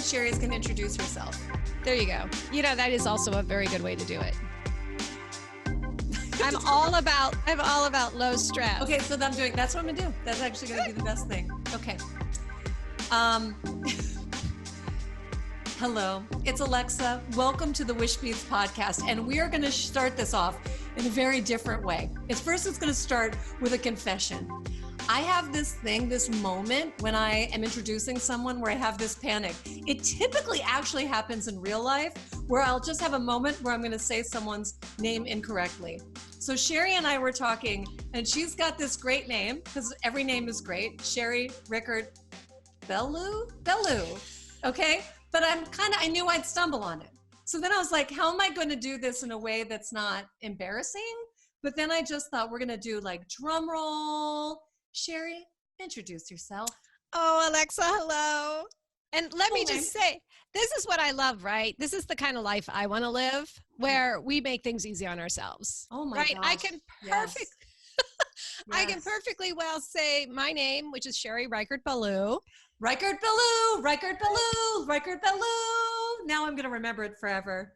and Sherry is going to introduce herself. There you go. You know, that is also a very good way to do it. I'm all about low stress. Okay, so that's what I'm going to do. That's actually going to be the best thing. Okay. Hello, it's Alexa. Welcome to the Wishbeads podcast. And we are going to start this off in a very different way. It's going to start with a confession. I have this moment when I am introducing someone where I have this panic. It typically actually happens in real life where I'll just have a moment where I'm going to say someone's name incorrectly. So Sherry and I were talking, and she's got this great name, because every name is great. Sherry Richter Belul, okay? But I knew I'd stumble on it. So then I was like, how am I going to do this in a way that's not embarrassing? But then I just thought we're going to do like drum roll. Sherry, introduce yourself. Oh, Alexa, hello. And let me just say, this is what I love, right? This is the kind of life I want to live, where we make things easy on ourselves. Oh my gosh. I can perfectly well say my name, which is Sherry Richter Belul. Richter Belul. Now I'm going to remember it forever.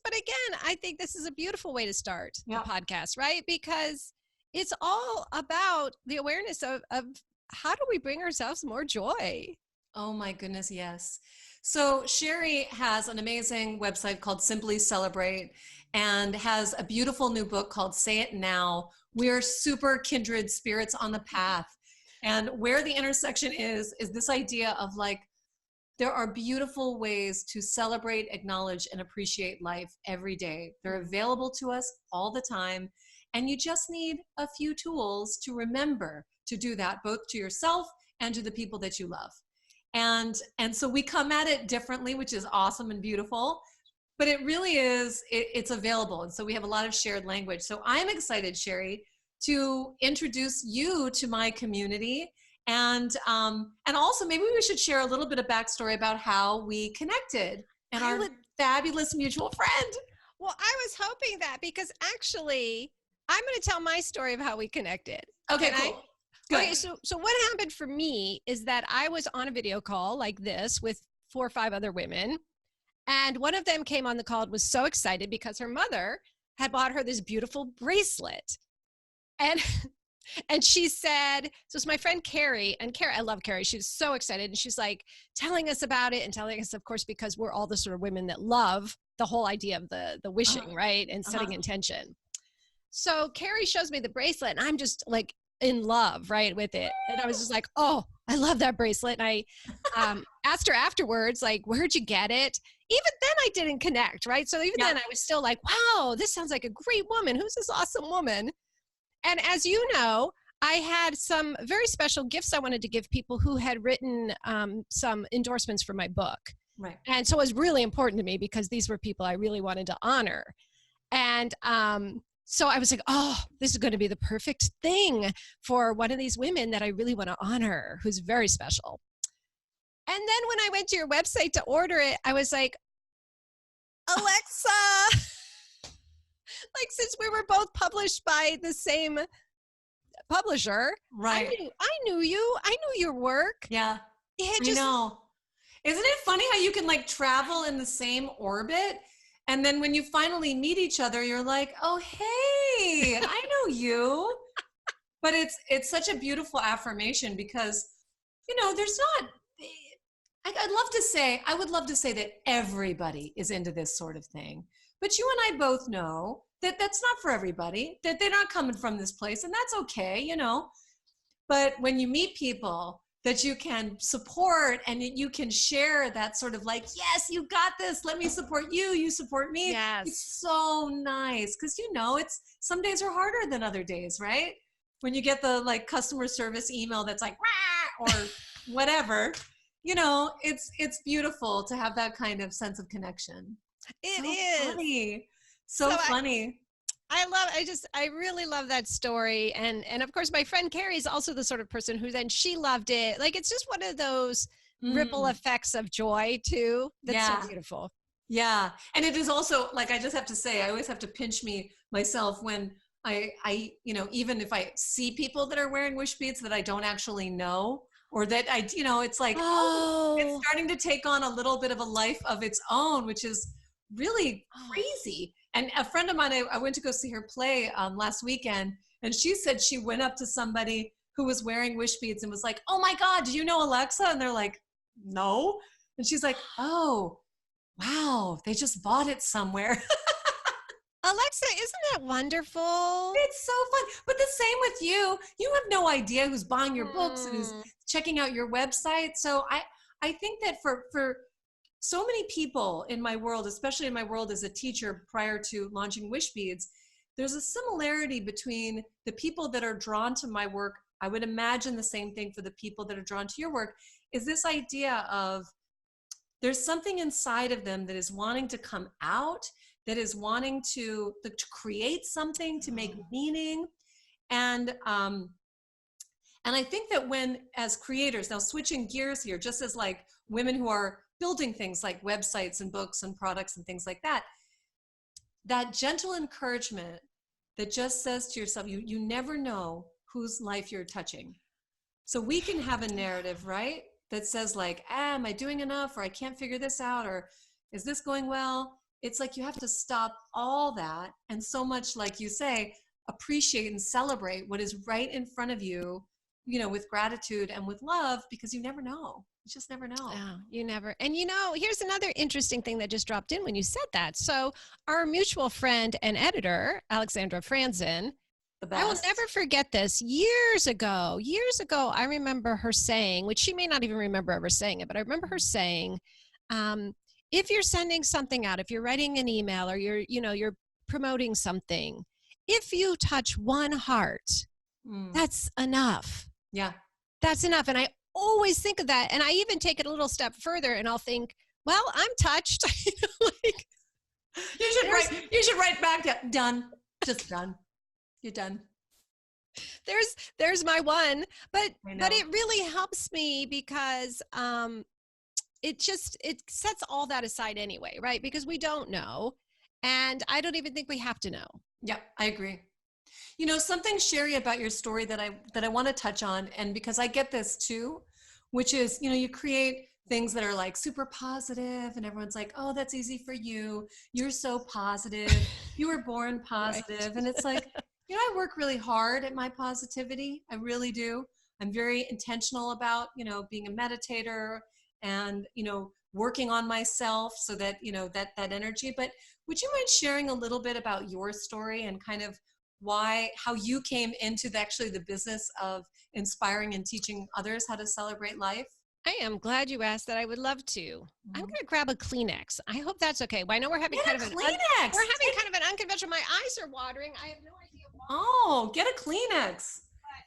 But again, I think this is a beautiful way to start the podcast, right? Because it's all about the awareness of how do we bring ourselves more joy? Oh my goodness, yes. So Sherry has an amazing website called Simply Celebrate and has a beautiful new book called Say It Now. We're super kindred spirits on the path. And where the intersection is this idea of like, there are beautiful ways to celebrate, acknowledge, and appreciate life every day. They're available to us all the time. And you just need a few tools to remember to do that, both to yourself and to the people that you love. And so we come at it differently, which is awesome and beautiful, but it really is, it's available. And so we have a lot of shared language. So I'm excited, Sherry, to introduce you to my community. And also maybe we should share a little bit of backstory about how we connected and our fabulous mutual friend. Well, I was hoping that, because actually I'm going to tell my story of how we connected. Okay, cool. Good. Okay, so what happened for me is that I was on a video call like this with 4 or 5 other women. And one of them came on the call and was so excited because her mother had bought her this beautiful bracelet. And she said, so it's my friend Carrie, and Carrie, I love Carrie. She was so excited. And she's like telling us about it and telling us, of course, because we're all the sort of women that love the whole idea of the wishing, right? And setting intention. So Carrie shows me the bracelet and I'm just like in love, right, with it. And I was just like, oh, I love that bracelet. And I asked her afterwards, like, where'd you get it? Even then I didn't connect, right? So even then I was still like, wow, this sounds like a great woman. Who's this awesome woman? And as you know, I had some very special gifts I wanted to give people who had written some endorsements for my book. Right. And so it was really important to me because these were people I really wanted to honor. And so I was like, oh, this is going to be the perfect thing for one of these women that I really want to honor, who's very special. And then when I went to your website to order it, I was like, Alexa, like, since we were both published by the same publisher, right? I knew you. I knew your work. Yeah, I know. Isn't it funny how you can like travel in the same orbit? And then when you finally meet each other, you're like, oh, hey, I know you. But it's such a beautiful affirmation because, you know, there's not, I would love to say that everybody is into this sort of thing. But you and I both know that that's not for everybody, that they're not coming from this place, and that's okay, you know. But when you meet people that you can support and you can share that sort of like, yes, you got this, let me support you, you support me. Yes. It's so nice because, you know, it's some days are harder than other days, right? When you get the like customer service email that's like, rah, or whatever, you know, it's beautiful to have that kind of sense of connection. It is. Funny. So funny. I really love that story. And of course, my friend Carrie is also the sort of person who then she loved it. Like, it's just one of those ripple effects of joy too. That's so beautiful. Yeah. And it is also like, I just have to say, I always have to pinch myself when I, you know, even if I see people that are wearing Wishbeads that I don't actually know, or that it's like, oh, it's starting to take on a little bit of a life of its own, which is really crazy. And a friend of mine, I went to go see her play last weekend, and she said she went up to somebody who was wearing Wishbeads and was like, oh my God, do you know Alexa? And they're like, no. And she's like, oh, wow, they just bought it somewhere. Alexa, isn't that wonderful? It's so fun. But the same with you. You have no idea who's buying your books and who's checking out your website. So I think that for so many people in my world, especially in my world as a teacher prior to launching Wishbeads, there's a similarity between the people that are drawn to my work. I would imagine the same thing for the people that are drawn to your work, is this idea of there's something inside of them that is wanting to come out, that is wanting to create something, to make meaning. And I think that when, as creators, now switching gears here, just as like women who are building things like websites and books and products and things like that, that gentle encouragement that just says to yourself, you never know whose life you're touching. So we can have a narrative, right, that says like, am I doing enough, or I can't figure this out, or is this going well? It's like you have to stop all that, and so much, like you say, appreciate and celebrate what is right in front of you, with gratitude and with love, because you never know. You just never know. Oh, you never. And here's another interesting thing that just dropped in when you said that. So our mutual friend and editor, Alexandra Franzen, I will never forget this. Years ago, I remember her saying, which she may not even remember ever saying it, but I remember her saying, if you're sending something out, if you're writing an email, or you're promoting something, if you touch one heart, that's enough. Yeah. That's enough. And I always think of that. And I even take it a little step further, and I'll think, well, I'm touched. Like, you should write back to done. Just done. You're done. There's my one. But it really helps me because it sets all that aside anyway, right? Because we don't know. And I don't even think we have to know. Yeah, I agree. Something, Sherry, about your story that I want to touch on, and because I get this too, which is, you create things that are like super positive, and everyone's like, oh, that's easy for you. You're so positive. You were born positive. Right. And it's like, I work really hard at my positivity. I really do. I'm very intentional about, being a meditator and, working on myself so that, that energy. But would you mind sharing a little bit about your story and kind of how you came into the business of inspiring and teaching others how to celebrate life? I am glad you asked that. I would love to. I'm going to grab a Kleenex. I hope that's okay. Well, I know we're having kind of an unconventional. My eyes are watering. I have no idea why. Oh, get a Kleenex.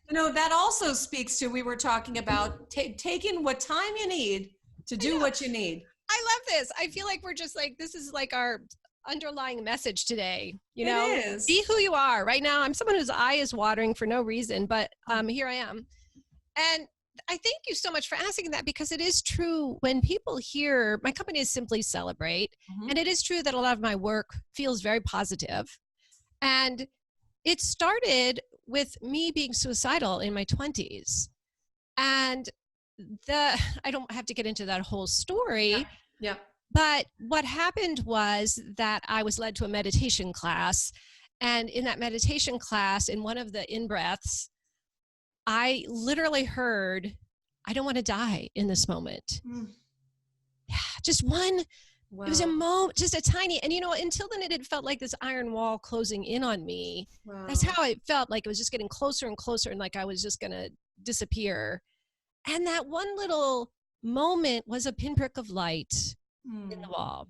That also speaks to, we were talking about taking what time you need to do what you need. I love this. I feel like we're just like, this is like our underlying message today. It is. Be who you are. Right now, I'm someone whose eye is watering for no reason, but here I am. And I thank you so much for asking that, because it is true. When people hear my company is Simply Celebrate, and it is true that a lot of my work feels very positive. And it started with me being suicidal in my 20s. And I don't have to get into that whole story. Yeah. But what happened was that I was led to a meditation class. And in that meditation class, in one of the in-breaths, I literally heard, I don't want to die in this moment. Yeah, just one. Wow. It was a moment, just a tiny, and until then it had felt like this iron wall closing in on me. Wow. That's how it felt, like it was just getting closer and closer, and like I was just going to disappear. And that one little moment was a pinprick of light in the wall.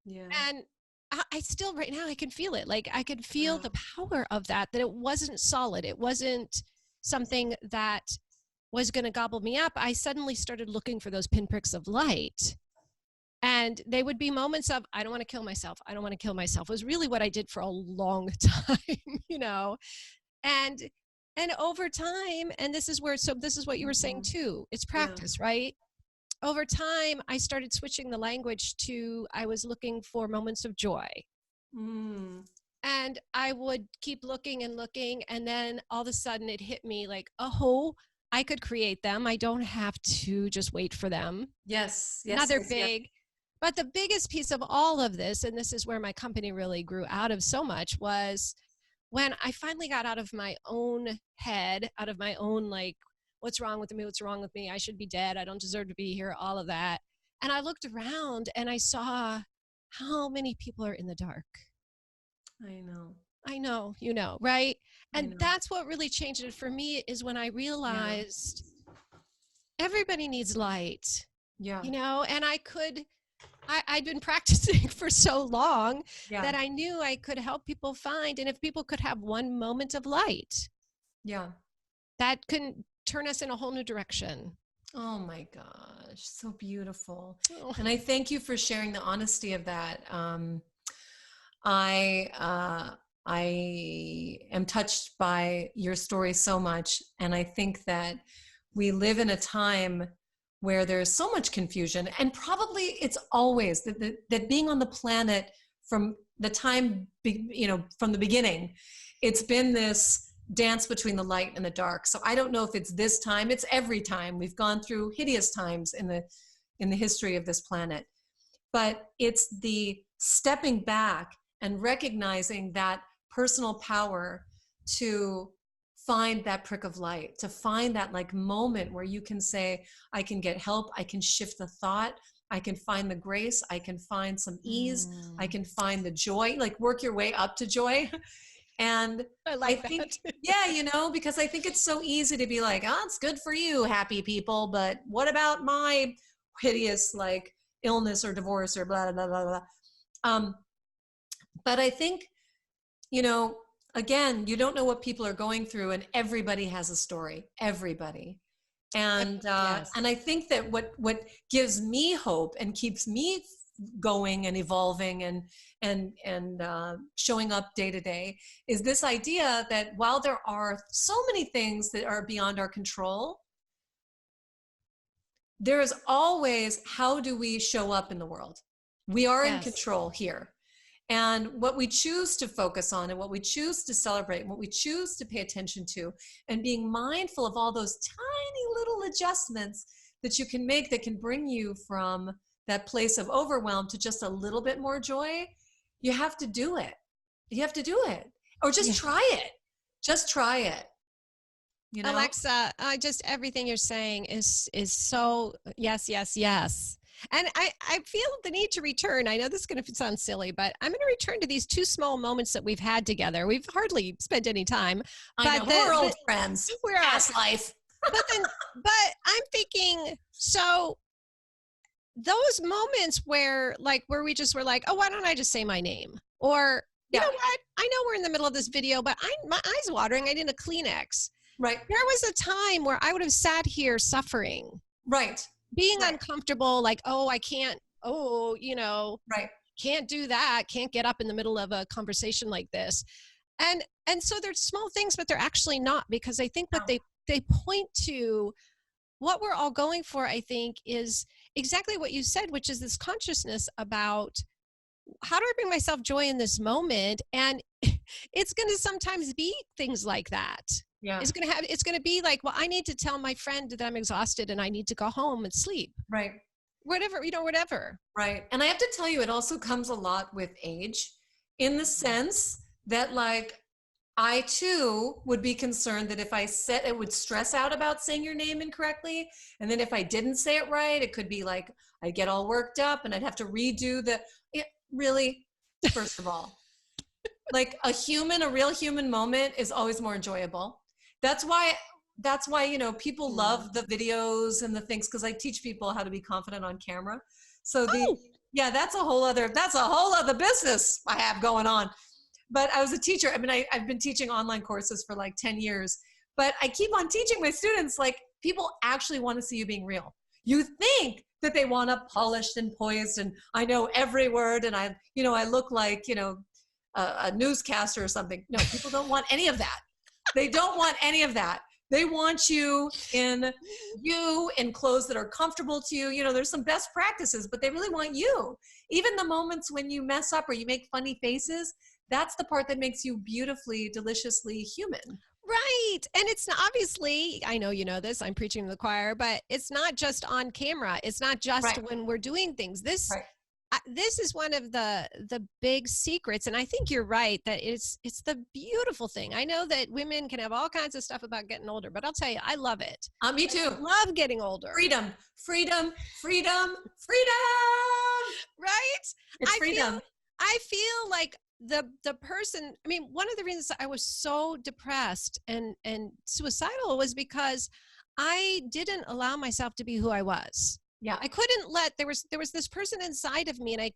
Yeah. And I still, right now, I can feel it. Like I could feel the power of that it wasn't solid. It wasn't something that was going to gobble me up. I suddenly started looking for those pinpricks of light. And they would be moments of, I don't want to kill myself. I don't want to kill myself. It was really what I did for a long time, And over time, and this is what you were saying too, it's practice, right? Over time, I started switching the language to, I was looking for moments of joy. And I would keep looking and looking, and then all of a sudden it hit me like, oh, I could create them. I don't have to just wait for them. Yes. Yes. Another Yes, yes. big, but the biggest piece of all of this, and this is where my company really grew out of so much, was when I finally got out of my own head, out of my own, like, what's wrong with me? What's wrong with me? I should be dead. I don't deserve to be here. All of that. And I looked around and I saw how many people are in the dark. I know. I know, right? I And know. that's what really changed it for me, is when I realized everybody needs light, Yeah. and I'd been practicing for so long Yeah. that I knew I could help people find, and if people could have one moment of light, Yeah. that can turn us in a whole new direction. Oh my gosh, so beautiful. Oh. And I thank you for sharing the honesty of that. I am touched by your story so much. And I think that we live in a time where there's so much confusion, and probably it's always that being on the planet from the time, from the beginning, it's been this dance between the light and the dark. So I don't know if it's this time, it's every time. We've gone through hideous times in the history of this planet, but it's the stepping back and recognizing that personal power to find that prick of light, to find that like moment where you can say, I can get help, I can shift the thought, I can find the grace, I can find some ease, I can find the joy, like work your way up to joy. And I think, because I think it's so easy to be like, oh, it's good for you, happy people, but what about my hideous like illness or divorce or blah, blah, blah, blah. But I think, again, you don't know what people are going through, and everybody has a story, everybody. And and I think that what gives me hope and keeps me going and evolving and showing up day to day is this idea that while there are so many things that are beyond our control, there is always, how do we show up in the world? We are in control here. And what we choose to focus on and what we choose to celebrate and what we choose to pay attention to, and being mindful of all those tiny little adjustments that you can make that can bring you from that place of overwhelm to just a little bit more joy, you have to do it. You have to do it. Or just try it. Just try it. Alexa, just everything you're saying is so yes. And I feel the need to return. I know this is going to sound silly, but I'm going to return to these two small moments that we've had together. We've hardly spent any time. But we're old friends. We're past life. But I'm thinking, so those moments where we just were like, oh, why don't I just say my name? Or, you know what? I know we're in the middle of this video, but my eyes watering. I need a Kleenex. Right. There was a time where I would have sat here suffering. Right. Being uncomfortable, like, oh, I can't, right. Can't do that. Can't get up in the middle of a conversation like this. And so they're small things, but they're actually not, because I think what they point to, what we're all going for, I think, is exactly what you said, which is this consciousness about how do I bring myself joy in this moment? And it's going to sometimes be things like that. Yeah. It's going to be like, well, I need to tell my friend that I'm exhausted and I need to go home and sleep. Right. Whatever. Right. And I have to tell you, it also comes a lot with age, in the sense that like, I too would be concerned that if I said it, would stress out about saying your name incorrectly. And then if I didn't say it right, it could be like, I'd get all worked up and I'd have to redo really, first of all, like a real human moment is always more enjoyable. That's why, people love the videos and the things, because I teach people how to be confident on camera. So that's a whole other business I have going on. But I was a teacher. I mean, I've been teaching online courses for like 10 years, but I keep on teaching my students, like, people actually want to see you being real. You think that they want to polished and poised, and I know every word, and I look like, a newscaster or something. No, people don't want any of that. They don't want any of that. They want you in clothes that are comfortable to you. There's some best practices, but they really want you. Even the moments when you mess up or you make funny faces, that's the part that makes you beautifully, deliciously human. Right. And it's not, obviously, I know you know this, I'm preaching to the choir, but it's not just on camera. It's not just Right. when we're doing things. Right. This is one of the big secrets, and I think you're right that it's the beautiful thing. I know that women can have all kinds of stuff about getting older, but I'll tell you, I love it. Me too. I love getting older. Freedom, freedom, freedom, freedom. Right? It's freedom. I feel like the person, I mean, one of the reasons I was so depressed and suicidal was because I didn't allow myself to be who I was. Yeah. I couldn't let, there was this person inside of me, and I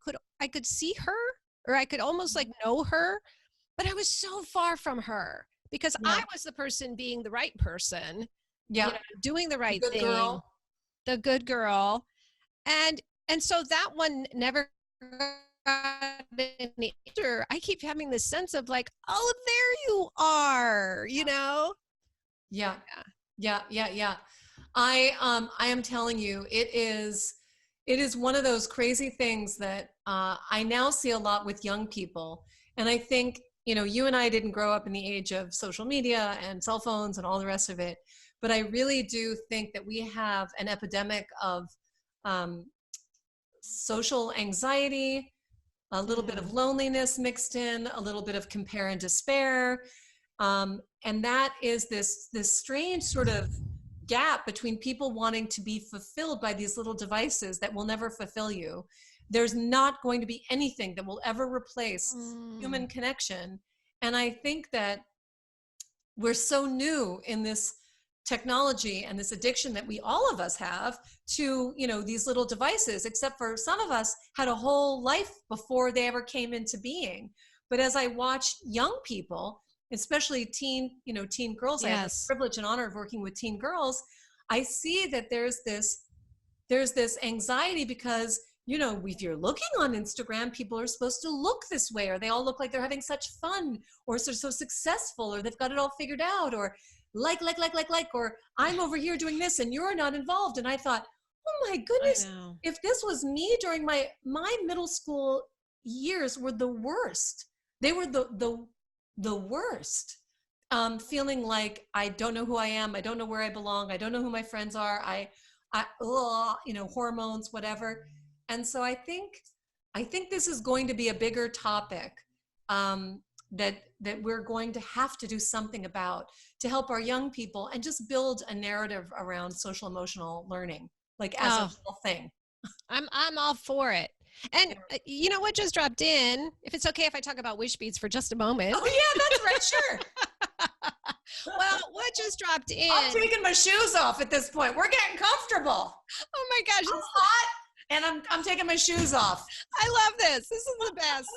could see her, or I could almost like know her, but I was so far from her because I was the person being the right person, doing the right thing, girl. The good girl. And so that one never got any answer. I keep having this sense of like, oh, there you are, you know? Yeah. I am telling you, it is one of those crazy things that I now see a lot with young people. And I think, you and I didn't grow up in the age of social media and cell phones and all the rest of it. But I really do think that we have an epidemic of social anxiety, a little bit of loneliness mixed in, a little bit of compare and despair. And that is this strange sort of gap between people wanting to be fulfilled by these little devices that will never fulfill you. There's not going to be anything that will ever replace human connection. And I think that we're so new in this technology and this addiction that we, all of us have to, these little devices, except for some of us had a whole life before they ever came into being. But as I watch young people, especially teen girls, I have the privilege and honor of working with teen girls, I see that there's this anxiety because, if you're looking on Instagram, people are supposed to look this way, or they all look like they're having such fun, or they're so successful, or they've got it all figured out, or like, or I'm over here doing this and you're not involved. And I thought, oh my goodness, if this was me during my middle school years, were the worst. They were the worst. Feeling like I don't know who I am. I don't know where I belong. I don't know who my friends are. Hormones, whatever. And so I think this is going to be a bigger topic that we're going to have to do something about to help our young people and just build a narrative around social emotional learning, like as a whole thing. I'm all for it. And you know what just dropped in? If it's okay if I talk about Wishbeads for just a moment. Oh yeah, that's right, sure. Well, what just dropped in? I'm taking my shoes off at this point. We're getting comfortable. Oh my gosh. It's hot and I'm taking my shoes off. I love this. This is the best.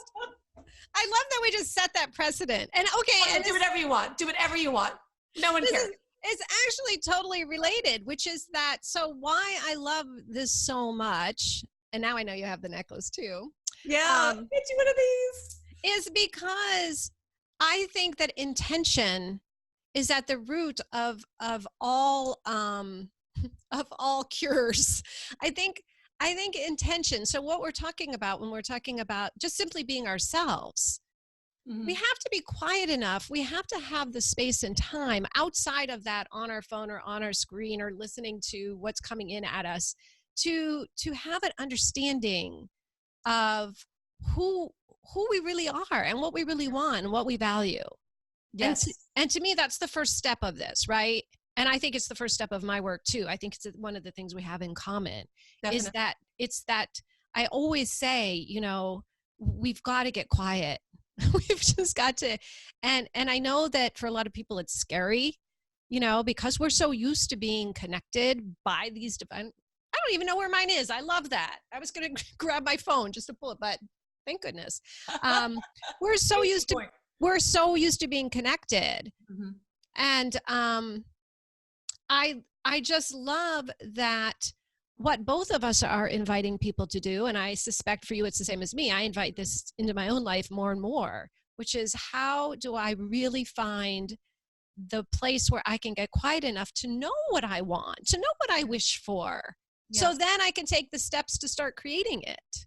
I love that we just set that precedent. And okay. And do whatever you want. Do whatever you want. No one cares. It's actually totally related, which is that, so why I love this so much, and now I know you have the necklace too. Yeah, get you one of these. Is because I think that intention is at the root of all cures. I think intention. So what we're talking about when we're talking about just simply being ourselves, we have to be quiet enough. We have to have the space and time outside of that on our phone or on our screen or listening to what's coming in at us to have an understanding of who we really are and what we really want and what we value. Yes. And to me, that's the first step of this, right? And I think it's the first step of my work too. I think it's one of the things we have in common. Definitely. Is that I always say, we've got to get quiet. We've just got to, and I know that for a lot of people it's scary, because we're so used to being connected by these I don't even know where mine is. I love that. I was going to grab my phone just to pull it, but thank goodness. We're so used to being connected. Mm-hmm. And I just love that what both of us are inviting people to do, and I suspect for you it's the same as me, I invite this into my own life more and more, which is how do I really find the place where I can get quiet enough to know what I want, to know what I wish for, so then I can take the steps to start creating it.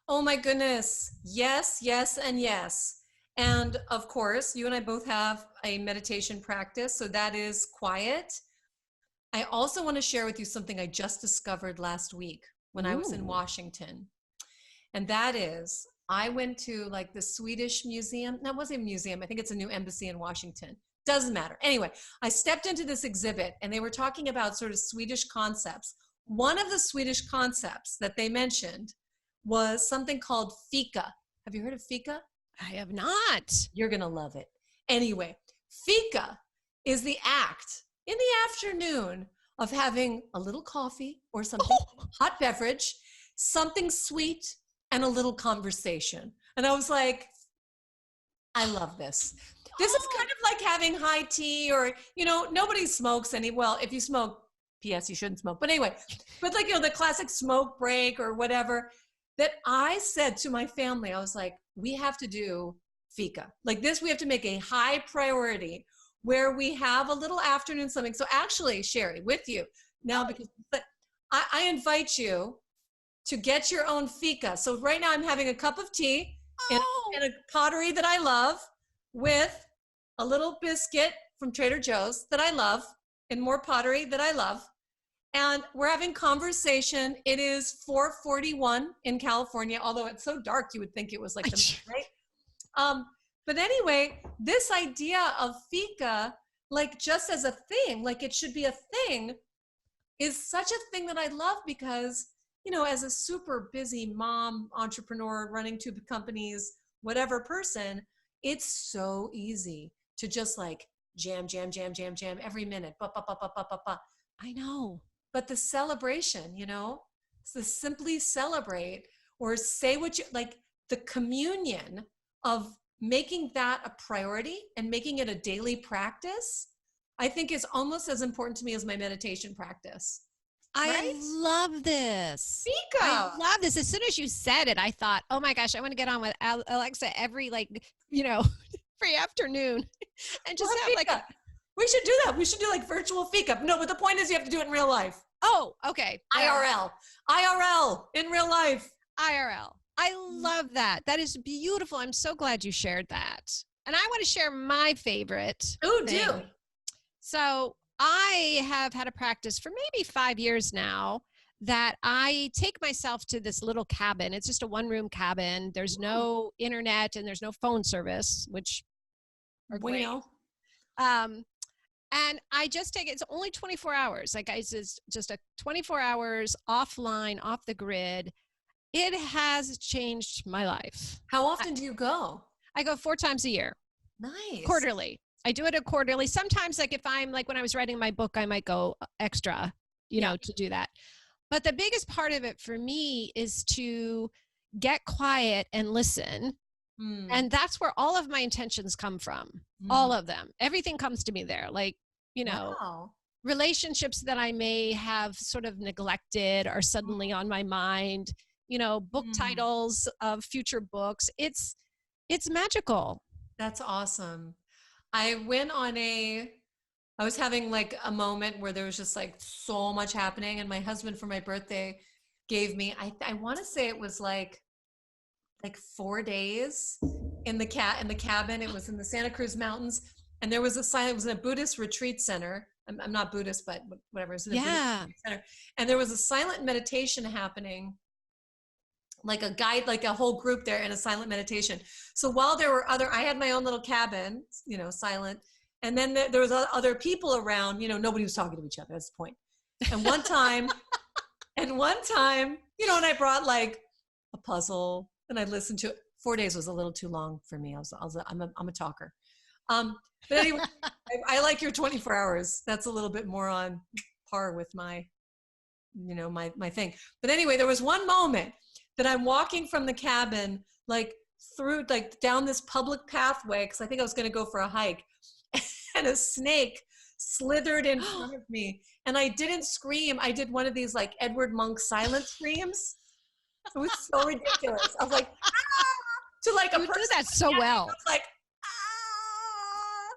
Oh my goodness. Yes, yes, and yes. And of course, you and I both have a meditation practice, so that is quiet. I also want to share with you something I just discovered last week when I was in Ooh. Washington. And that is, I went to like the Swedish museum. That wasn't a museum. I think it's a new embassy in Washington. Doesn't matter. Anyway, I stepped into this exhibit and they were talking about sort of Swedish concepts. One of the Swedish concepts that they mentioned was something called Fika. Have you heard of Fika? I have not. You're going to love it. Anyway, Fika is the act in the afternoon of having a little coffee or something, hot beverage, something sweet, and a little conversation. And I was like, I love this. This is kind of like having high tea or, you know, nobody smokes any, well, if you smoke, P.S. you shouldn't smoke. But anyway, but like, you know, the classic smoke break or whatever that I said to my family, I was like, we have to do Fika. Like this, we have to make a high priority where we have a little afternoon something. So actually, Sherry, with you now, because I invite you to get your own Fika. So right now I'm having a cup of tea in a pottery that I love with a little biscuit from Trader Joe's that I love and more pottery that I love. And we're having conversation. It is 4:41 in California, although it's so dark, you would think it was like the midnight. But anyway, this idea of Fika, like just as a thing, like it should be a thing, is such a thing that I love because, you know, as a super busy mom, entrepreneur, running two companies, whatever person, it's so easy to just like jam every minute. Ba, ba, ba, ba, ba, ba, ba. I know. But the celebration, you know, so simply celebrate or say what you like, the communion of making that a priority and making it a daily practice, I think is almost as important to me as my meditation practice. I love this. Fika. I love this. As soon as you said it, I thought, oh my gosh, I want to get on with Alexa every free afternoon and just have Fika. like We should do that. We should do like virtual Fika. No, but the point is you have to do it in real life. Oh, okay. IRL in real life. IRL. I love that. That is beautiful. I'm so glad you shared that. And I want to share my favorite. Oh, thing. do. So I have had a practice for maybe 5 years now that I take myself to this little cabin. It's just a one-room cabin. There's no internet and there's no phone service, which are great. And I just take it. It's only 24 hours. Like it's just a 24 hours offline, off the grid. It has changed my life. How often do you go? I go 4 times a year. Nice. Quarterly. I do it quarterly. Sometimes, like if I'm like when I was writing my book, I might go extra, you know, to do that. But the biggest part of it for me is to get quiet and listen. And that's where all of my intentions come from. All of them. Everything comes to me there. Like, you know, relationships that I may have sort of neglected are suddenly on my mind. You know, book titles of future books. It's magical. That's awesome. I was having like a moment where there was just like so much happening, and my husband for my birthday gave me, I want to say it was like 4 days in the cabin. It was in the Santa Cruz Mountains, and there was it was in a Buddhist retreat center. I'm not Buddhist, but whatever. It was in a Buddhist retreat center, and there was a silent meditation happening. Like a guide, like a whole group there in a silent meditation. So while there were I had my own little cabin, you know, silent. And then there was other people around, you know, nobody was talking to each other. That's the point. And one time, you know, and I brought like a puzzle and I listened to it. 4 days was a little too long for me. I'm a talker. But anyway, I like your 24 hours. That's a little bit more on par with my, you know, my thing. But anyway, there was one moment that I'm walking from the cabin, like through, like down this public pathway, because I think I was going to go for a hike, and a snake slithered in front of me. And I didn't scream. I did one of these like Edward Monk silent screams. It was so ridiculous. I was like, ah! To like a person. You do that so well. I was like, ah!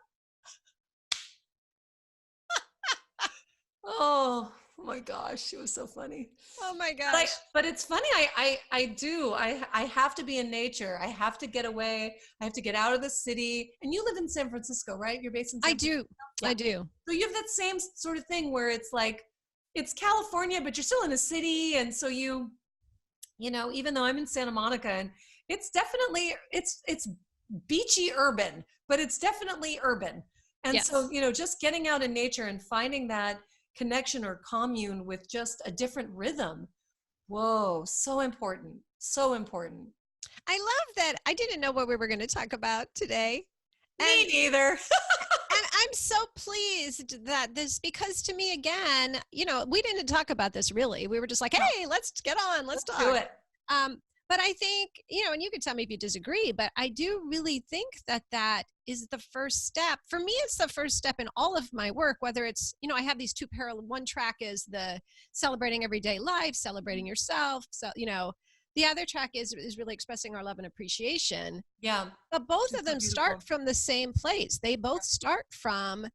Oh my my gosh, it was so funny. Oh my gosh. But it's funny. I have to be in nature. I have to get away. I have to get out of the city. And you live in San Francisco, right? You're based in San Francisco. Yeah. I do. So you have that same sort of thing where it's like, it's California, but you're still in a city. And so you know, even though I'm in Santa Monica, and it's definitely, it's beachy urban, but it's definitely urban. And so, you know, just getting out in nature and finding that connection or commune with just a different rhythm. Whoa, so important. So important. I love that. I didn't know what we were going to talk about today. Me neither. And I'm so pleased that this, because to me, again, you know, we didn't talk about this really. We were just like, hey, let's get on, let's talk. Do it. But I think, you know, and you can tell me if you disagree, but I do really think that that is the first step. For me, it's the first step in all of my work, whether it's, you know, I have these two parallel, one track is the celebrating everyday life, celebrating yourself. So, you know, the other track is really expressing our love and appreciation. Yeah. But both of them start from the same place. They both start from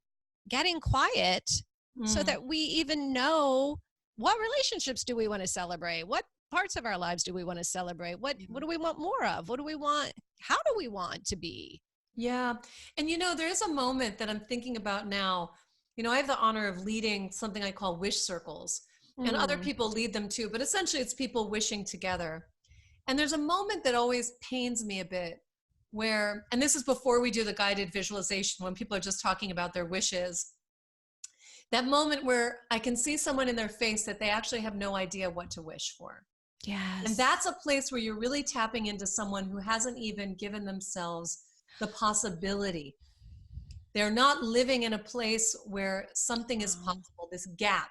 getting quiet so that we even know what relationships do we want to celebrate? What parts of our lives do we want to celebrate? What do we want more of? What do we want? How do we want to be? Yeah. And, you know, there is a moment that I'm thinking about now. You know, I have the honor of leading something I call wish circles, and other people lead them too, but essentially it's people wishing together. And there's a moment that always pains me a bit where, and this is before we do the guided visualization, when people are just talking about their wishes, that moment where I can see someone in their face that they actually have no idea what to wish for. Yes. And that's a place where you're really tapping into someone who hasn't even given themselves the possibility. They're not living in a place where something is possible, this gap.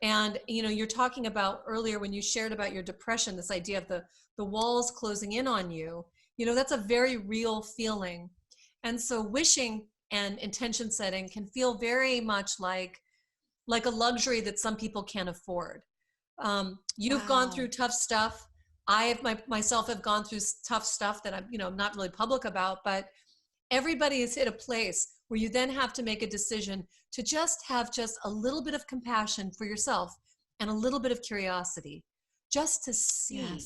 And, you know, you're talking about earlier when you shared about your depression, this idea of the walls closing in on you, you know, that's a very real feeling. And so wishing and intention setting can feel very much like a luxury that some people can't afford. You've gone through tough stuff. I have myself have gone through tough stuff that I'm, you know, not really public about, but everybody has hit a place where you then have to make a decision to just have just a little bit of compassion for yourself and a little bit of curiosity, just to see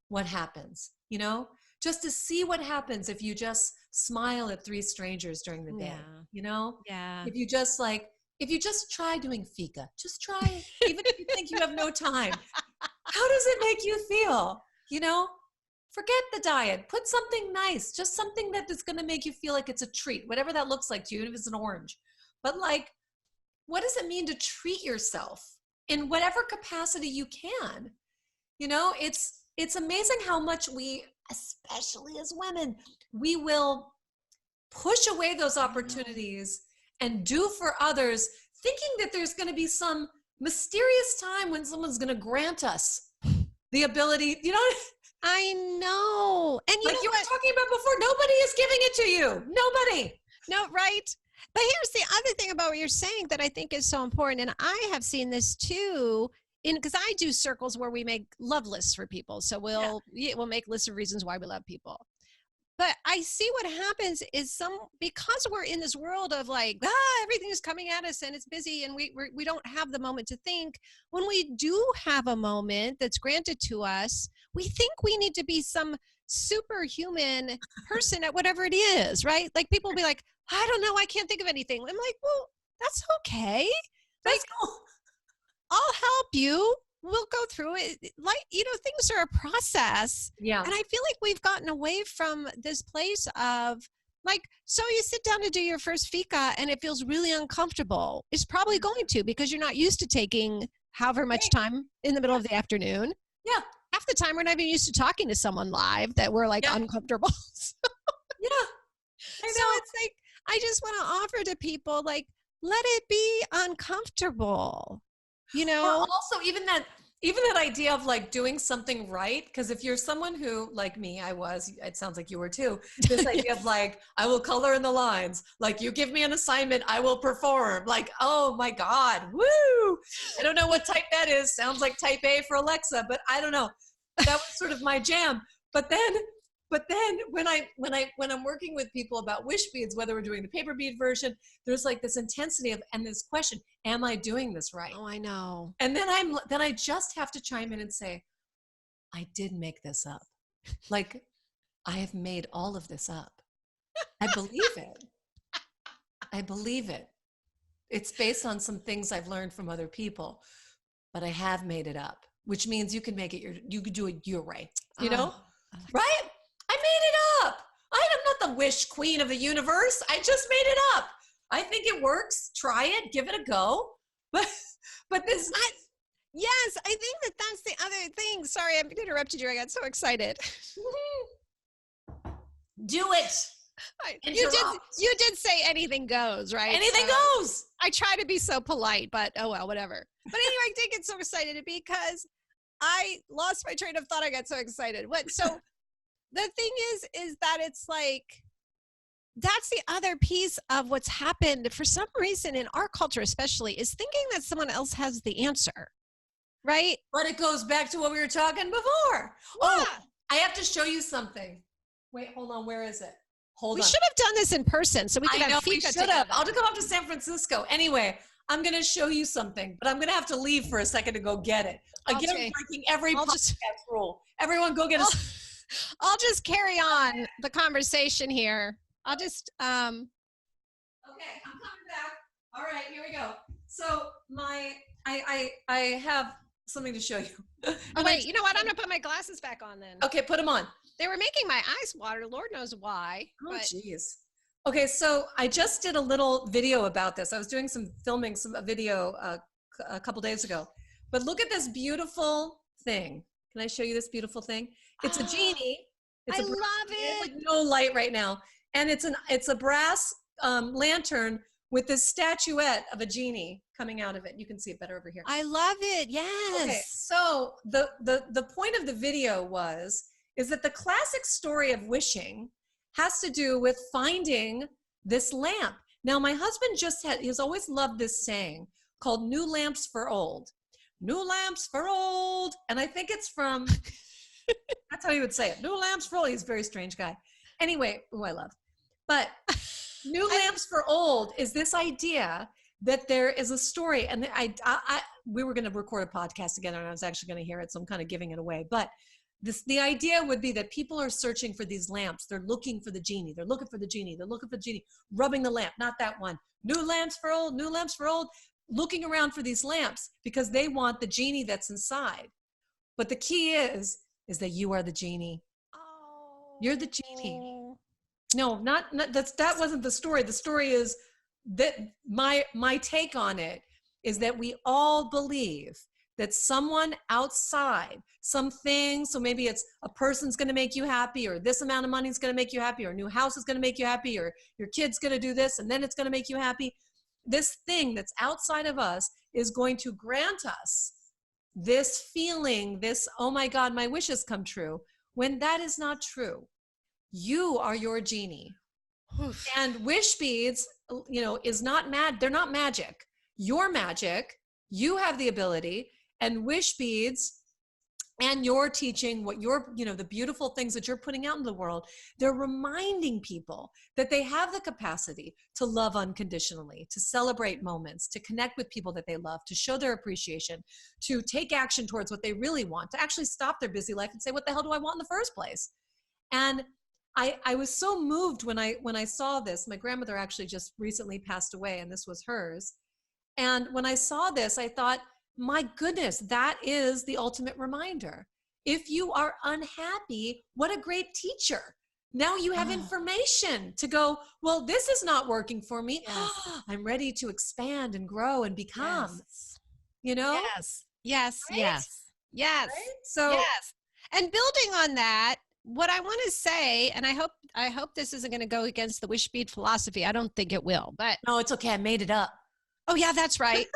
what happens, you know, just to see what happens if you just smile at 3 strangers during the day, you know, if you just try doing Fika, just try it, even if you think you have no time. How does it make you feel? You know, forget the diet, put something nice, just something that is going to make you feel like it's a treat, whatever that looks like to you, if it's an orange. But like, what does it mean to treat yourself in whatever capacity you can? You know, it's amazing how much we, especially as women, we will push away those opportunities and do for others, thinking that there's going to be some mysterious time when someone's going to grant us the ability, you know. I know. And like you were talking about before, nobody is giving it to you. Nobody. No, right. But here's the other thing about what you're saying that I think is so important. And I have seen this too, because I do circles where we make love lists for people. So we'll make lists of reasons why we love people. But I see what happens is because we're in this world of like, everything is coming at us and it's busy and we don't have the moment to think. When we do have a moment that's granted to us, we think we need to be some superhuman person at whatever it is, right? Like people will be like, I don't know, I can't think of anything. I'm like, well, that's okay. Like, I'll help you. We'll go through it. Like, you know, things are a process. Yeah. And I feel like we've gotten away from this place of like, so you sit down to do your first Fika and it feels really uncomfortable. It's probably going to, because you're not used to taking however much time in the middle of the afternoon. Yeah. Half the time we're not even used to talking to someone live that we're like uncomfortable. Yeah. So it's like, I just want to offer to people, like, let it be uncomfortable. You know, or also even that idea of like doing something right. Because if you're someone who, like me, it sounds like you were too, this idea of like, I will color in the lines, like you give me an assignment, I will perform, like, oh my God, woo. I don't know what type that is. Sounds like type A for Alexa, but I don't know. That was sort of my jam. But then But then when I'm working with people about wish beads, whether we're doing the paper bead version, there's like this intensity of, and this question, am I doing this right? Oh, I know. And then I just have to chime in and say, I did make this up. Like, I have made all of this up. I believe it. I believe it. It's based on some things I've learned from other people, but I have made it up, which means you can make it you could do it your way, you know? Right? I made it up. I'm not the wish queen of the universe. I just made it up. I think it works. Try it, give it a go. But this yes, I think that's the other thing. Sorry, I interrupted you. I got so excited. Do it. You did say anything goes, right? Anything goes. I try to be so polite, but oh well, whatever. But anyway, I did get so excited because I lost my train of thought. I got so excited. So the thing is that it's like, that's the other piece of what's happened for some reason in our culture, especially, is thinking that someone else has the answer, right? But it goes back to what we were talking before. Yeah. Oh, I have to show you something. Wait, hold on. Where is it? We should have done this in person so we could have Fika together. I'll just come up to San Francisco. Anyway, I'm going to show you something, but I'm going to have to leave for a second to go get it. Again, I'm breaking every podcast rule. Everyone go get I'll just carry on the conversation here. I'll just, Okay, I'm coming back. All right, here we go. So I have something to show you. Oh, wait, you know what? I'm going to put my glasses back on then. Okay, put them on. They were making my eyes water. Lord knows why. Oh, jeez. Okay, so I just did a little video about this. I was doing filming a video a couple days ago. But look at this beautiful thing. Can I show you this beautiful thing? It's a genie. I love it. Like no light right now. And it's a brass lantern with this statuette of a genie coming out of it. You can see it better over here. I love it. Yes. Okay, so the point of the video is that the classic story of wishing has to do with finding this lamp. Now, my husband he's always loved this saying called new lamps for old. New lamps for old. And I think it's from, that's how he would say it. New lamps for old. He's a very strange guy. Anyway, who I love. But new lamps for old is this idea that there is a story. And we were going to record a podcast together and I was actually going to hear it. So I'm kind of giving it away. But the idea would be that people are searching for these lamps. They're looking for the genie. They're looking for the genie. They're looking for the genie, rubbing the lamp, not that one. New lamps for old, new lamps for old, looking around for these lamps because they want the genie that's inside. But the key is that you are the genie. Oh. You're the genie. No, that wasn't the story. The story is that my take on it is that we all believe that someone outside, something, so maybe it's a person's going to make you happy, or this amount of money is going to make you happy, or a new house is going to make you happy, or your kid's going to do this and then it's going to make you happy. This thing that's outside of us is going to grant us this feeling, this, oh my God, my wishes come true, when that is not true. You are your genie. Oof. And wish beads, is not they're not magic. You're magic. You have the ability. And wish beads and your teaching, what you're, the beautiful things that you're putting out in the world, they're reminding people that they have the capacity to love unconditionally, to celebrate moments, to connect with people that they love, to show their appreciation, to take action towards what they really want, to actually stop their busy life and say, what the hell do I want in the first place? And I was so moved when I saw this. My grandmother actually just recently passed away, and this was hers. And when I saw this, I thought, my goodness, that is the ultimate reminder. If you are unhappy, what a great teacher. Now you have information to go, well, this is not working for me. Yes. I'm ready to expand and grow and become, Yes. Yes. Right? Yes. Yes. Right? So, yes. And building on that, what I want to say, and I hope this isn't going to go against the wish bead philosophy. I don't think it will, but. No, it's okay. I made it up. Oh yeah, that's right.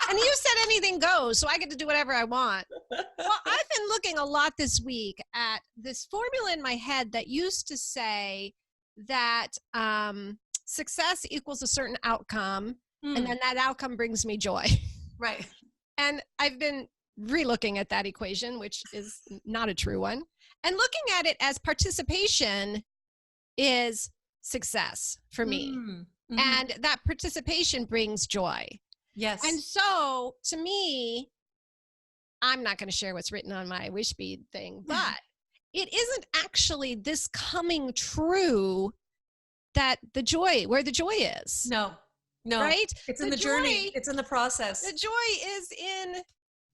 And you said anything goes, so I get to do whatever I want. Well, I've been looking a lot this week at this formula in my head that used to say that success equals a certain outcome, and then that outcome brings me joy. Right. And I've been re-looking at that equation, which is not a true one. And looking at it as participation is success for me. Mm-hmm. And that participation brings joy. Yes. And so to me, I'm not going to share what's written on my Wishbead thing, but it isn't actually this coming true that where the joy is. No, right? It's in the journey. It's in the process. The joy is in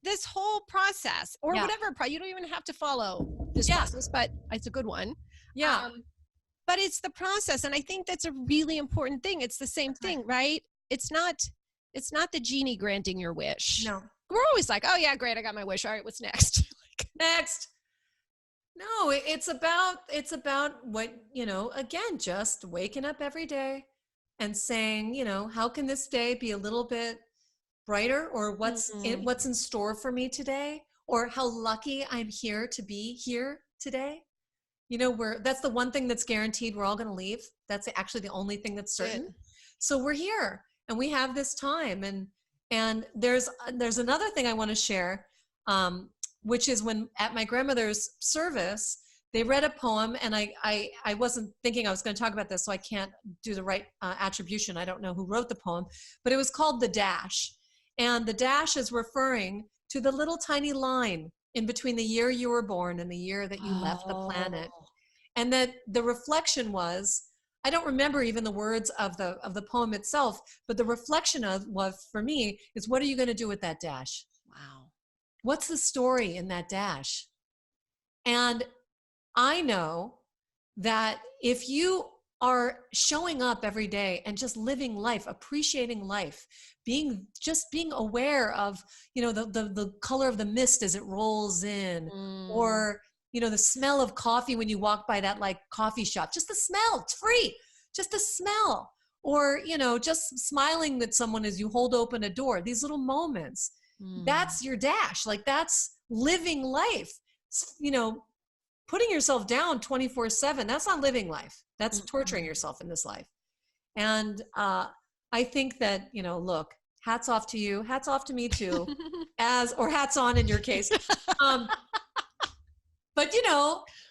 this whole process or whatever. You don't even have to follow this process, but it's a good one. Yeah. But it's the process. And I think that's a really important thing. It's the same thing, right? It's not the genie granting your wish. No. We're always like, oh yeah, great. I got my wish. All right, what's next? Next. No, it's about what, again, just waking up every day and saying, how can this day be a little bit brighter, or what's in store for me today, or how lucky I'm here to be here today. That's the one thing that's guaranteed. We're all going to leave. That's actually the only thing that's certain. So we're here and we have this time. And there's another thing I want to share, which is when at my grandmother's service, they read a poem, and I wasn't thinking I was going to talk about this, so I can't do the right attribution. I don't know who wrote the poem, but it was called The Dash. And the dash is referring to the little tiny line in between the year you were born and the year that you left the planet. And that the reflection was, I don't remember even the words of the poem itself, but the reflection was for me is, what are you going to do with that dash? Wow. What's the story in that dash? And I know that if you are showing up every day and just living life, appreciating life, being aware of, the color of the mist as it rolls in, or, the smell of coffee when you walk by that like coffee shop, just the smell, it's free, just the smell, or, just smiling at someone as you hold open a door, these little moments, that's your dash. Like, that's living life, putting yourself down 24/7. That's not living life. That's torturing yourself in this life. And I think that, look, hats off to you. Hats off to me too, or hats on in your case. But,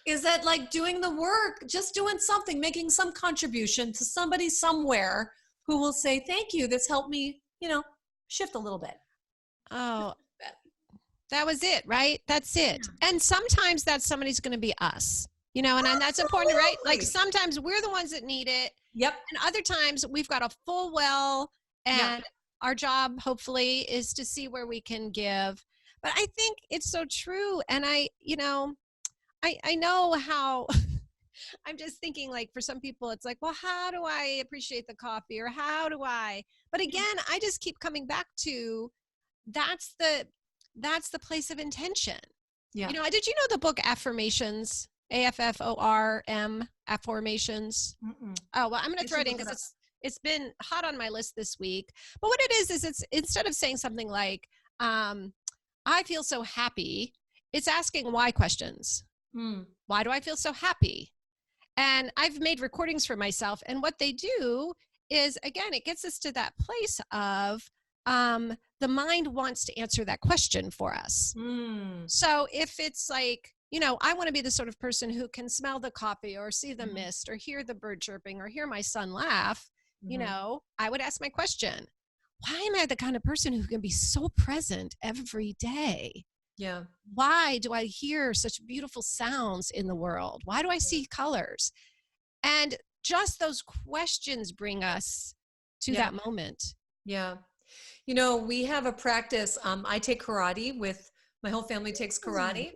is that like doing the work, just doing something, making some contribution to somebody somewhere who will say, thank you. This helped me, shift a little bit. Oh, that was it, right? That's it. And sometimes that somebody's going to be us, and that's important, right? Like sometimes we're the ones that need it. Yep. And other times we've got a full well, and our job hopefully is to see where we can give. But I think it's so true. And I know how I'm just thinking, like, for some people, it's like, well, how do I appreciate the coffee, or how do I, but again, I just keep coming back to, that's the place of intention. Yeah. Did you know the book Affirmations, AFFORM, Affirmations? Oh, well, I'm going to throw it in because it's been hot on my list this week. But what it is it's instead of saying something like, I feel so happy, it's asking why questions. Why do I feel so happy? And I've made recordings for myself. And what they do is, again, it gets us to that place of, the mind wants to answer that question for us. So if it's like, I want to be the sort of person who can smell the coffee, or see the mist, or hear the bird chirping, or hear my son laugh, I would ask my question, why am I the kind of person who can be so present every day? Yeah. Why do I hear such beautiful sounds in the world? Why do I see colors? And just those questions bring us to that moment. Yeah. We have a practice. I take karate my whole family takes karate,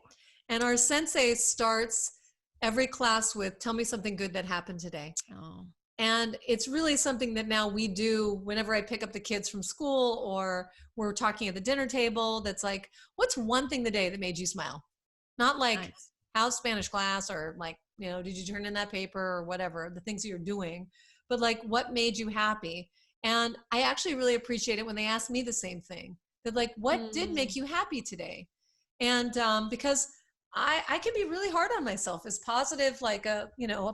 and our sensei starts every class with, tell me something good that happened today. Oh. And it's really something that now we do whenever I pick up the kids from school, or we're talking at the dinner table. That's like, what's one thing today that made you smile? Not like, how's Spanish class, or like, did you turn in that paper, or whatever, the things that you're doing, but like, what made you happy? And I actually really appreciate it when they ask me the same thing. That like, what did make you happy today? And because I can be really hard on myself. As positive, like a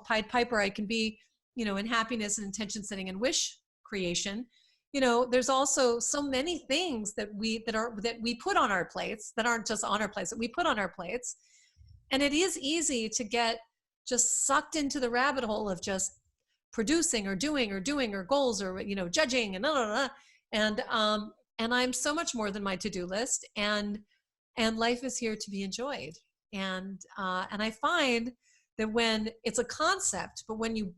Pied Piper, I can be, in happiness and intention setting and wish creation. There's also so many things that we put on our plates, that aren't just on our plates, that we put on our plates. And it is easy to get just sucked into the rabbit hole of just producing or doing or goals or, you know, judging and blah, blah, blah. And I'm so much more than my to-do list, and life is here to be enjoyed. And I find that when it's a concept, but when you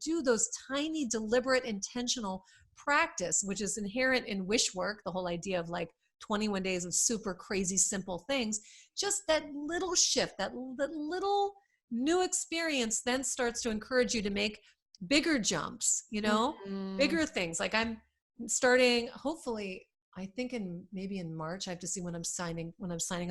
do those tiny, deliberate, intentional practice, which is inherent in Wishwork, the whole idea of like 21 days of super crazy, simple things, just that little shift, that little new experience then starts to encourage you to make bigger jumps, you know, bigger things. Like I'm starting, hopefully, I think maybe in March, I have to see when I'm signing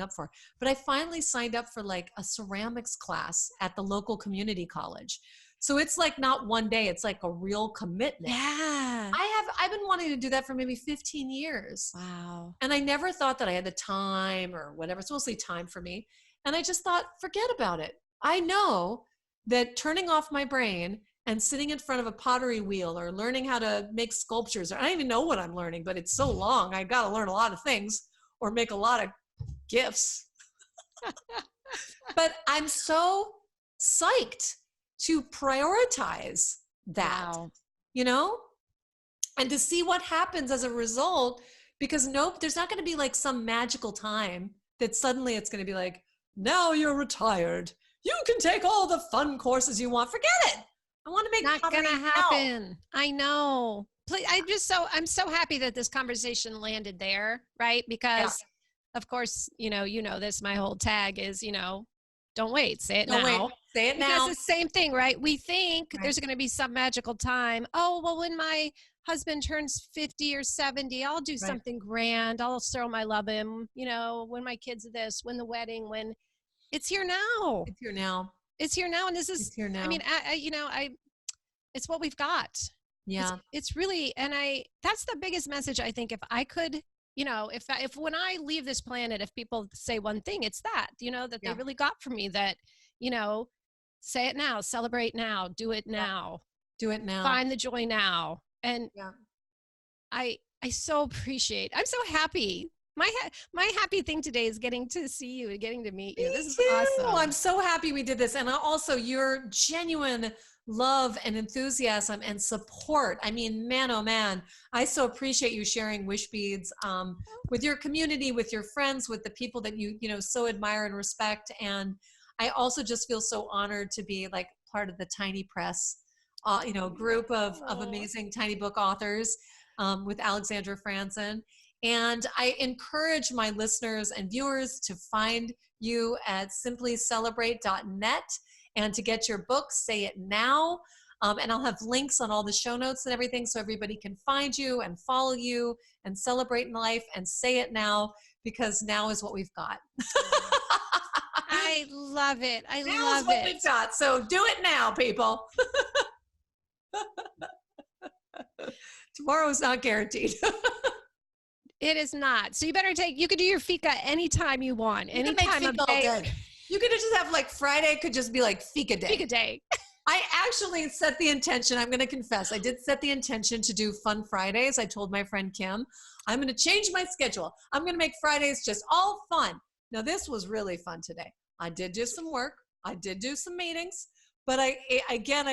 up for, but I finally signed up for like a ceramics class at the local community college. So it's like not one day, it's like a real commitment. Yeah. I've been wanting to do that for maybe 15 years. Wow. And I never thought that I had the time or whatever. It's mostly time for me. And I just thought, forget about it. I know that turning off my brain and sitting in front of a pottery wheel or learning how to make sculptures, or I don't even know what I'm learning, but it's so long. I got to learn a lot of things or make a lot of gifts. But I'm so psyched to prioritize that, you know, and to see what happens as a result, because there's not going to be like some magical time that suddenly it's going to be like, now you're retired. You can take all the fun courses you want. Forget it. I want to make not pottery gonna happen. now. I know. Please, I'm so happy that this conversation landed there, right? Because of course, you know this, my whole tag is, you know, don't wait, say it now. Wait, say it now. Because it's the same thing, right? We think there's going to be some magical time. Oh, well, when my husband turns 50 or 70, I'll do something grand. I'll throw my love in, you know, when my kids are this, when the wedding, when it's here now. It's here now. It's here now. And this is, it's here now. I mean, it's what we've got. Yeah. It's really, and that's the biggest message. I think if I could, you know, if when I leave this planet, if people say one thing, it's that, you know, that they really got from me, that, you know, say it now, celebrate now, do it now, do it now, find the joy now. And I so appreciate, I'm so happy. My happy thing today is getting to see you and getting to meet you. This is awesome. I'm so happy we did this. And also your genuine love and enthusiasm and support. I mean, man, oh man, I so appreciate you sharing Wishbeads with your community, with your friends, with the people that you know, so admire and respect. And I also just feel so honored to be like part of the Tiny Press, you know, group of amazing tiny book authors with Alexandra Franzen. And I encourage my listeners and viewers to find you at simplyscelebrate.net and to get your book, Say It Now. And I'll have links on all the show notes and everything so everybody can find you and follow you and celebrate in life and say it now, because now is what we've got. I love it. I now love is what it. we've got. So do it now, people. Tomorrow is not guaranteed. It is not. So you better you could do your Fika anytime you want. Anytime of day. You could just have like Friday could just be like Fika day. Fika day. I actually set the intention. I'm going to confess. I did set the intention to do fun Fridays. I told my friend Kim, I'm going to change my schedule. I'm going to make Fridays just all fun. Now this was really fun today. I did do some work. I did do some meetings. But I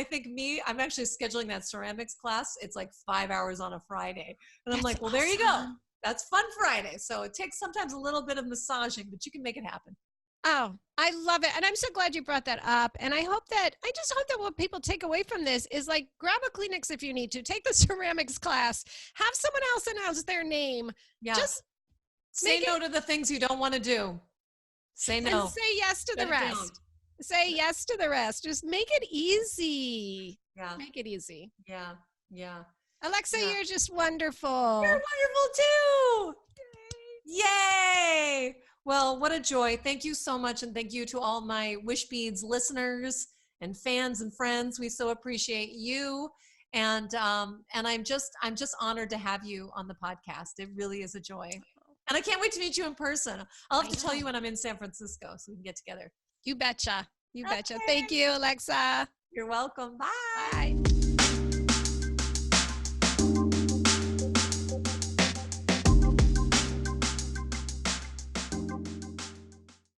think I'm actually scheduling that ceramics class. It's like 5 hours on a Friday. And I'm like, well, there you go. That's Fun Friday. So it takes sometimes a little bit of massaging, but you can make it happen. Oh, I love it. And I'm so glad you brought that up. And I just hope that what people take away from this is like, grab a Kleenex if you need to, take the ceramics class, have someone else announce their name. Yeah. Just say no to the things you don't want to do. Say no. And say yes to the rest. Say yes to the rest. Just make it easy. Yeah. Make it easy. Yeah. Yeah. Alexa, you're just wonderful. You're wonderful too. Yay. Well, what a joy. Thank you so much. And thank you to all my Wishbeads listeners and fans and friends. We so appreciate you. And I'm just honored to have you on the podcast. It really is a joy. And I can't wait to meet you in person. I'll have to tell you when I'm in San Francisco so we can get together. You betcha. You betcha. Thank you, Alexa. You're welcome. Bye. Bye.